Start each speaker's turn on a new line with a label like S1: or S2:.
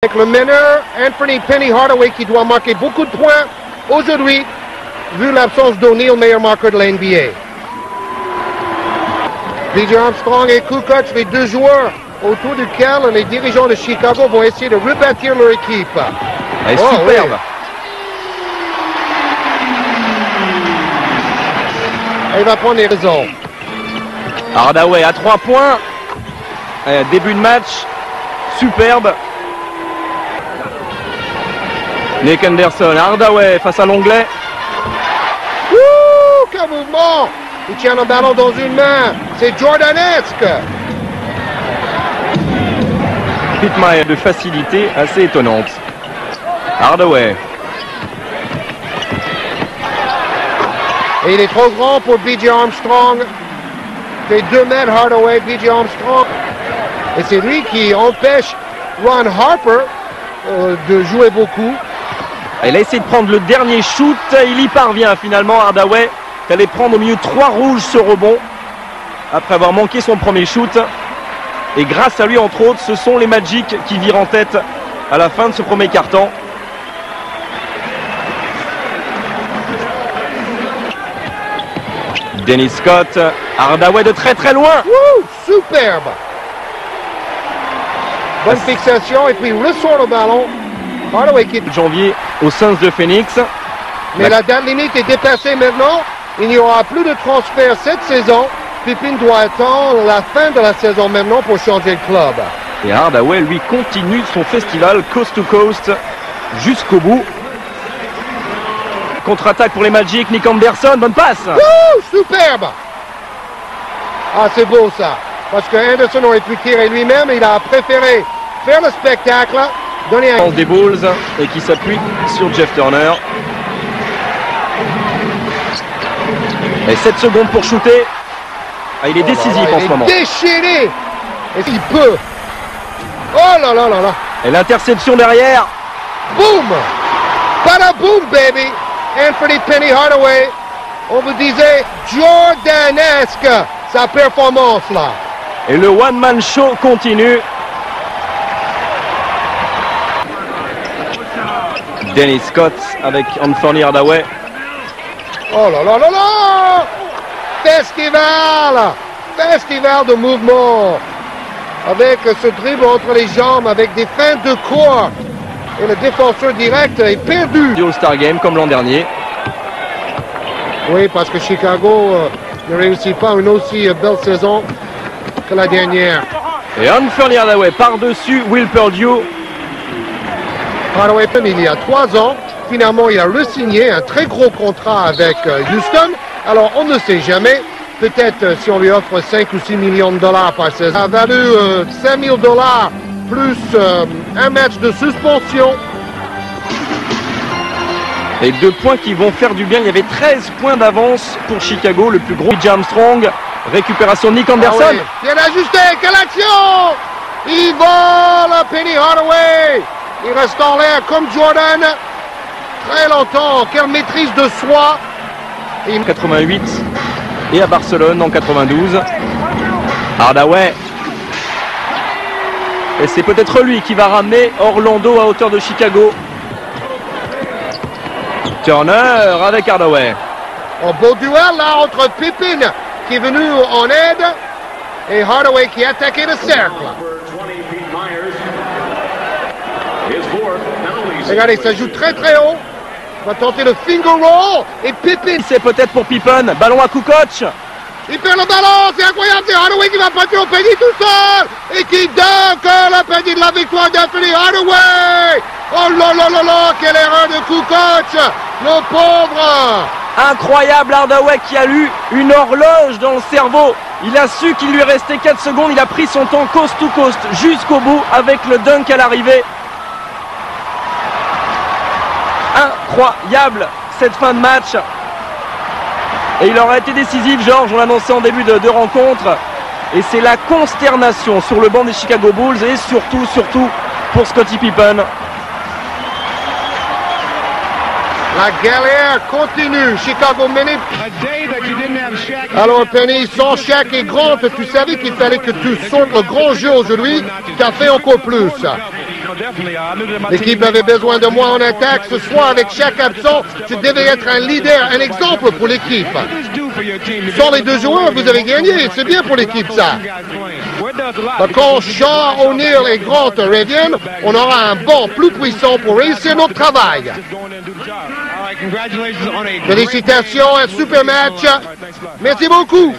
S1: Avec le meneur, Anthony Penny Hardaway, qui doit marquer beaucoup de points aujourd'hui, vu l'absence d'O'Neal, meilleur marqueur de la NBA. B.J. Armstrong et Kukoc, les deux joueurs autour duquel les dirigeants de Chicago vont essayer de rebâtir leur équipe.
S2: Elle est superbe.
S1: Oui. Et il va prendre les raisons.
S2: Hardaway à 3 points. Début de match. Superbe. Nick Anderson, Hardaway face à l'Anglais.
S1: Ouh, quel mouvement! Il tient le ballon dans une main. C'est jordanesque.
S2: Rythme de facilité assez étonnante. Hardaway.
S1: Et il est trop grand pour B.J. Armstrong. Il fait 2 mètres Hardaway, B.J. Armstrong. Et c'est lui qui empêche Ron Harper de jouer beaucoup.
S2: Il a essayé de prendre le dernier shoot. Il y parvient finalement. Hardaway qui allait prendre au milieu 3 rouges ce rebond. Après avoir manqué son premier shoot. Et grâce à lui, entre autres, ce sont les Magic qui virent en tête à la fin de ce premier quart-temps. Dennis Scott, Hardaway de très très loin.
S1: Wouh, superbe. Bonne fixation et puis ressort le ballon. Hardaway qui est
S2: janvier aux Suns de Phoenix.
S1: Mais la date limite est dépassée maintenant. Il n'y aura plus de transfert cette saison. Pippen doit attendre la fin de la saison maintenant pour changer de club.
S2: Et Hardaway, lui, continue son festival coast to coast jusqu'au bout. Contre-attaque pour les Magic, Nick Anderson, bonne passe.
S1: Wouh, superbe. Ah, c'est beau ça. Parce que Anderson aurait pu tirer lui-même. Il a préféré faire le spectacle. Donner un...
S2: des Bulls et qui s'appuie sur Jeff Turner. Et 7 secondes pour shooter. Ah, il est décisif en ce moment.
S1: Déchaîné. Et il peut. Oh là là là là.
S2: Et l'interception derrière.
S1: Boum. Bada boom, baby. Anthony Penny Hardaway. On vous disait jordanesque sa performance là.
S2: Et le one-man show continue. Dennis Scott avec Anthony Hardaway.
S1: Oh là là là là. Festival. Festival de mouvement. Avec ce dribble entre les jambes, avec des feintes de corps. Et le défenseur direct est perdu.
S2: Du All-Star Game comme l'an dernier.
S1: Oui, parce que Chicago ne réussit pas une aussi belle saison que la dernière.
S2: Et Anthony Hardaway par-dessus Will Perdue.
S1: Hardaway, il y a 3 ans, finalement, il a re-signé un très gros contrat avec Houston. Alors, on ne sait jamais. Peut-être si on lui offre 5 ou 6 millions de dollars par saison. Ça a valu 5 000 $ plus un match de suspension.
S2: Et 2 points qui vont faire du bien. Il y avait 13 points d'avance pour Chicago, le plus gros. B.J. Armstrong, récupération de Nick Anderson.
S1: Ah oui. Bien ajusté, quelle action! Il vole Penny Hardaway. Il reste en l'air comme Jordan. Très longtemps, quelle maîtrise de soi.
S2: En 88 et à Barcelone en 92. Hardaway. Et c'est peut-être lui qui va ramener Orlando à hauteur de Chicago. Turner avec Hardaway.
S1: Un beau duel là entre Pippen qui est venu en aide et Hardaway qui a attaqué le cercle. Regardez, ça joue très très haut. Il va tenter le finger roll et Pippen.
S2: C'est peut-être pour Pippen. Ballon à Kukoc.
S1: Il perd le ballon, c'est incroyable, c'est Hardaway qui va passer au panier tout seul et qui dunk le panier de la victoire d'Anthony Hardaway. Oh là là là là, quelle erreur de Kukoc, le pauvre.
S2: Incroyable, Hardaway qui a eu une horloge dans le cerveau. Il a su qu'il lui restait 4 secondes, il a pris son temps coast to coast jusqu'au bout avec le dunk à l'arrivée. Incroyable cette fin de match. Et il aurait été décisif, Georges, on l'annonçait en début de rencontre. Et c'est la consternation sur le banc des Chicago Bulls et surtout pour Scottie Pippen.
S1: La galère continue. Chicago menait. Alors Penny, sans Shaq et Grant, tu savais qu'il fallait que tu sortes le grand jeu aujourd'hui. Tu as fait encore plus. L'équipe avait besoin de moi en attaque. Ce soir, avec chaque absent, je devais être un leader, un exemple pour l'équipe. Sans les deux joueurs, vous avez gagné. C'est bien pour l'équipe, ça. Quand Shaw, O'Neal et Grant reviennent, on aura un banc plus puissant pour réussir notre travail. Félicitations, un super match. Merci beaucoup.